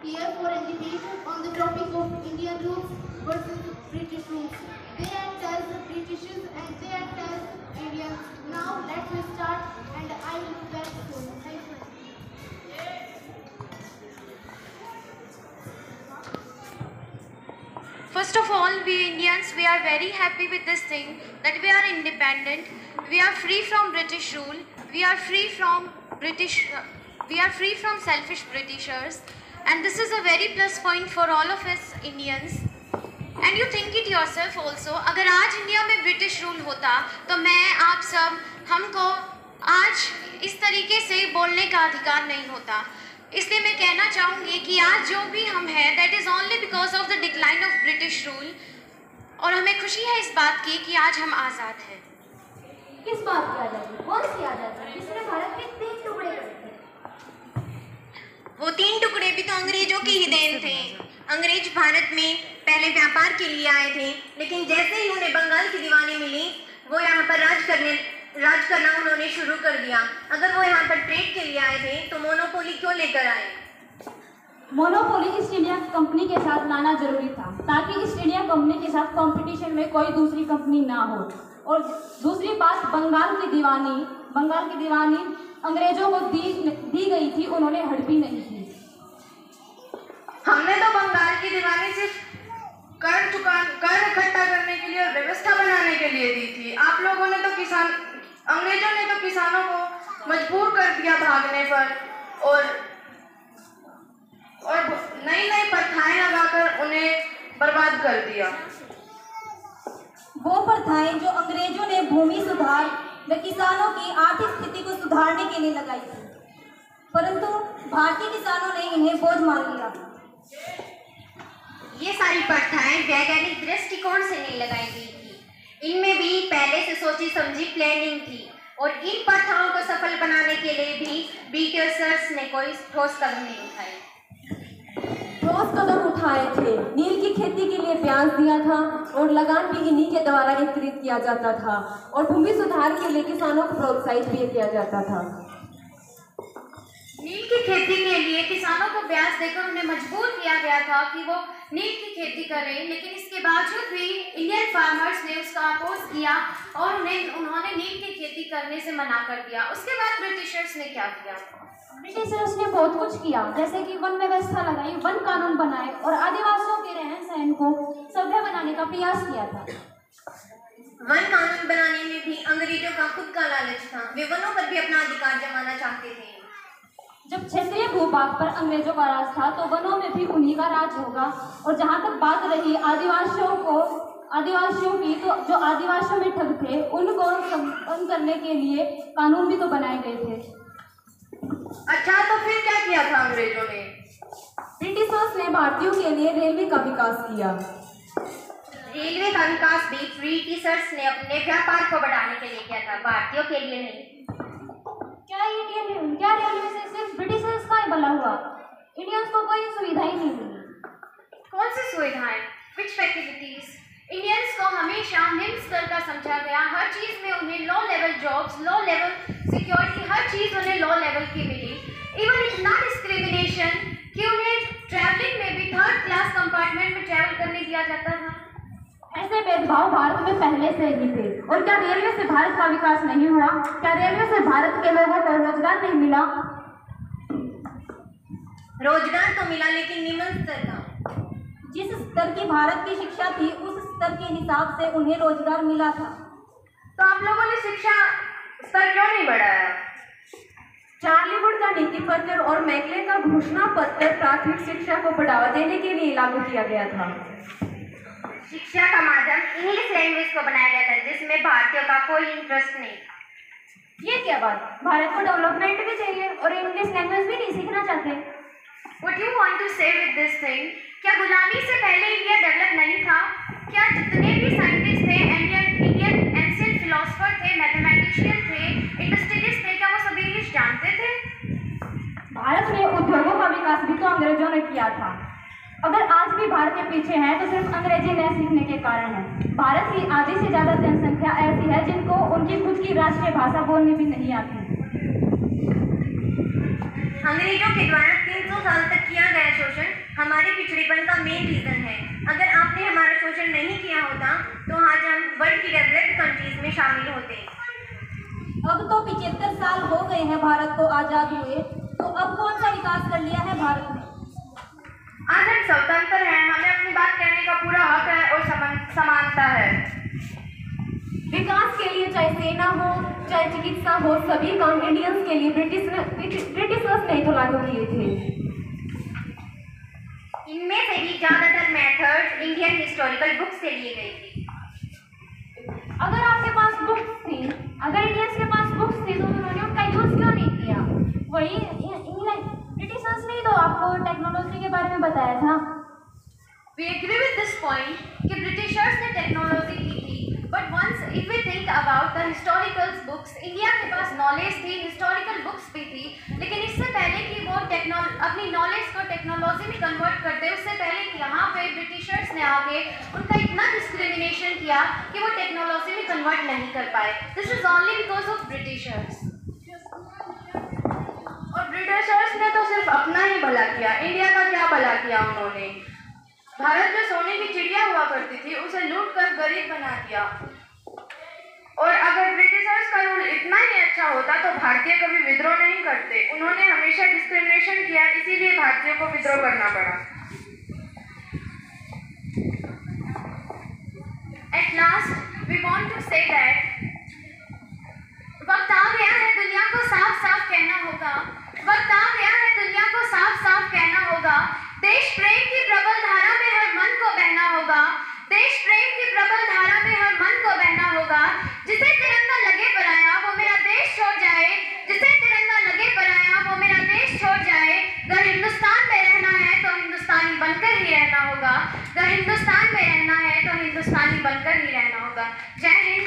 here for a debate on the topic of Indian rules versus British rules. They act as Britishers and they act as Indians. Now let's start and I will be back soon. Thank you. First of all, we Indians, we are very happy with this thing that we are independent. We are free from British rule. We are free from selfish Britishers, and this is a very plus point for all of us Indians. And you think it yourself also. अगर आज India में British rule होता तो मैं आप सब हमको आज इस तरीके से बोलने का अधिकार नहीं होता. इसलिए मैं कहना चाहूँगी कि आज जो भी हम हैं that is only because of the decline of British rule, और हमें खुशी है इस बात की कि आज हम आज़ाद हैं. किस बात की आज़ादी? कौन सी आज़ादी जिसने भारत के 3 टुकड़े करे थे? वो 3 टुकड़े भी तो अंग्रेजों की ही देन थे. अंग्रेज भारत में पहले व्यापार के लिए आए थे, लेकिन जैसे ही उन्हें बंगाल की दीवानी मिली वो यहाँ पर राज करना उन्होंने शुरू कर दिया. अगर वो यहाँ पर ट्रेड के लिए आए थे तो मोनोपोली क्यों लेकर आए? मोनोपोली ईस्ट इंडिया कंपनी के साथ लाना जरूरी था ताकि ईस्ट इंडिया कंपनी के साथ कंपटीशन में कोई दूसरी कंपनी ना हो. और दूसरी बात, बंगाल की दीवानी अंग्रेजों को दी गई थी, उन्होंने हड़पी नहीं थी. हमने तो बंगाल की दीवानी सिर्फ कर इकट्ठा करने के लिए और व्यवस्था बनाने के लिए दी थी. आप लोगों ने तो अंग्रेजों ने तो किसानों को मजबूर कर दिया भागने पर और नई प्रथाएं लगाकर उन्हें बर्बाद कर दिया. वो प्रथाएं जो अंग्रेजों ने भूमि सुधार व किसानों की आर्थिक स्थिति को सुधारने के लिए लगाई थी, परंतु भारतीय किसानों ने इन्हें बोझ मान लिया. ये सारी प्रथाएं वैज्ञानिक दृष्टिकोण से नहीं लगाई गई थी. इनमें भी पहले से सोची समझी प्लानिंग थी और इन प्रथाओं को सफल बनाने के लिए भी ब्रिटिशर्स ने कोई ठोस कदम नहीं उठाए. ठोस कदम उठाए थे. नील की खेती के लिए ब्याज दिया था और लगान भी इन्हीं के द्वारा एकत्रित किया जाता था और भूमि सुधार के लिए किसानों को प्रोत्साहित भी किया जाता था. नील की खेती के लिए किसानों को ब्याज देकर उन्हें मजबूर किया गया था कि वो नील की खेती करें, लेकिन इसके बावजूद भी इंडियन फार्मर्स ने उसका अपोज किया और उन्होंने नील की खेती करने से मना कर दिया. उसके बाद ब्रिटिशर्स ने क्या किया? ब्रिटिशर्स ने बहुत कुछ किया, जैसे कि वन व्यवस्था लगाई, वन कानून बनाए और आदिवासियों के रहन सहन को सभ्य बनाने का प्रयास किया था. वन कानून बनाने में भी अंग्रेजों का खुद का लालच था. वे वनों पर भी अपना अधिकार जमाना चाहते थे. जब क्षेत्रीय भूभाग पर अंग्रेजों का राज था तो वनों में भी उन्हीं का राज होगा. और जहाँ तक बात रही आदिवासियों की, तो जो आदिवासियों में ठग थे उनको संपन्न करने के लिए कानून भी तो बनाए गए थे. अच्छा, तो फिर क्या किया था अंग्रेजों ने? ब्रिटिशर्स ने भारतीयों के लिए रेलवे का विकास किया. रेलवे का विकास भी ब्रिटिशर्स ने अपने व्यापार को बढ़ाने के लिए किया था, भारतीयों के लिए नहीं. क्या रेलवे से सिर्फ ब्रिटिशर्स का ही भला हुआ? इंडियंस को कोई सुविधा ही नहीं मिली. कौन सी सुविधाएं? विच फैसिलिटीज? इंडियंस को हमेशा निम्न स्तर का समझा गया. हर चीज में उन्हें low level jobs, low level security, हर चीज उन्हें लो लेवल की मिली. इवन इतना डिस्क्रिमिनेशन कि उन्हें ट्रैवलिंग में भी 3rd क्लास कंपार्टमेंट में ट्रैवल करने दिया जाता था. ऐसे भेदभाव भारत में पहले से ही थे. और क्या रेलवे से भारत का विकास नहीं हुआ? क्या रेलवे से भारत के लोगों को रोजगार नहीं मिला? रोजगार तो मिला, लेकिन निम्न स्तर का. जिस स्तर की भारत की शिक्षा थी उस स्तर के हिसाब से उन्हें रोजगार मिला था. तो आप लोगों ने शिक्षा स्तर क्यों नहीं बढ़ाया? चार्ली वुड का नीति पत्र और मैकले का घोषणा पत्र प्राथमिक शिक्षा को बढ़ावा देने के लिए लागू किया गया था. शिक्षा का माध्यम इंग्लिश लैंग्वेज को बनाया गया था, जिसमें भारतीयों का कोई इंटरेस्ट नहीं था. ये क्या बात? भारत को डेवलपमेंट भी चाहिए और इंग्लिश लैंग्वेज भी नहीं सीखना चाहते. What you want to say with this thing? क्या गुलामी से पहले इंडिया डेवलप नहीं था? क्या जितने भी साइंटिस्ट थे, इंडियन एंशिएंट फिलोसफर थे, मैथमेटिशियन थे, इंडस्ट्रियलिस्ट थे, क्या वो सब इंग्लिश जानते थे? भारत में उद्योगों का विकास भी तो अंग्रेजों ने किया था. अगर आज भी भारत के पीछे है तो सिर्फ अंग्रेजी न सीखने के कारण है. भारत की आधी से ज्यादा जनसंख्या ऐसी है जिनको उनकी खुद की राष्ट्रीय भाषा बोलनी भी नहीं आती. अंग्रेजों के द्वारा 300 साल तक किया गया शोषण हमारे पिछड़ेपन का मेन रीज़न है। अगर आपने हमारा शोषण नहीं किया होता तो आज हम वर्ल्ड की डेवलप्ड कंट्रीज में शामिल होते। अब तो 75 साल हो गए हैं भारत को आज़ाद हुए, तो अब कौन सा विकास कर लिया है भारत ने? आज हम स्वतंत्र हैं, हमें अपनी बात कहने का पूरा हक है और समानता है। विकास के लिए चाहे सेना हो चाहे चिकित्सा हो, सभी काम इंडियंस के लिए ब्रिटिशर्स ने तो लागू किए थे। इनमें से भी ज़्यादातर मेथड्स इंडियन हिस्टोरिकल बुक से लिए गए थे। अगर आपके पास बुक्स थी, अगर इंडियंस के पास बुक्स थी, तो उन्होंने उनका यूज क्यों नहीं किया? वही इंग्लैंड ब्रिटिशर्स ने तो आपको टेक्नोलॉजी के बारे में बताया था। We agree with this point कि ब्रिटिशर्स ने टेक्नोलॉजी की थी, but once if we think about the historical books, India के पास नॉलेज थी, हिस्टोरिकल बुक्स भी थी, लेकिन इससे पहले कि वो अपनी नॉलेज को टेक्नोलॉजी में कन्वर्ट करते, उससे पहले यहाँ पे ब्रिटिशर्स ने आके उनका इतना डिस्क्रिमिनेशन किया कि वो टेक्नोलॉजी में कन्वर्ट नहीं कर पाए। This is only because of Britishers. और ब्रिटिशर्स ने तो सिर्फ अपना ही भला किया, इंडिया का क्या भला किया उन्होंने? भारत जो सोने की चिड़िया हुआ करती थी उसे लूट कर गरीब बना दिया। और अगर ब्रिटिशर्स का रूल इतना ही अच्छा होता तो भारतीय कभी विद्रोह नहीं करते। उन्होंने हमेशा डिस्क्रिमिनेशन किया, इसीलिए भारतीयों को विद्रोह करना पड़ा। At last, we want to say that वक्त आ गया है दुनिया को साफ साफ कहना होगा, वक्त आ गया है दुनिया को साफ साफ कहना होगा। देश प्रेम की प्रबल धारा में हर मन को बहना होगा, देश प्रेम की प्रबल धारा में हर मन को बहना होगा। जिसे तिरंगा लगे पराया वो मेरा देश छोड़ जाए, जिसे तिरंगा लगे पराया वो मेरा देश छोड़ जाए। अगर हिंदुस्तान में रहना है तो हिंदुस्तानी बनकर ही रहना होगा, अगर हिंदुस्तान में रहना है तो हिंदुस्तानी बनकर ही रहना होगा। जय हिंद।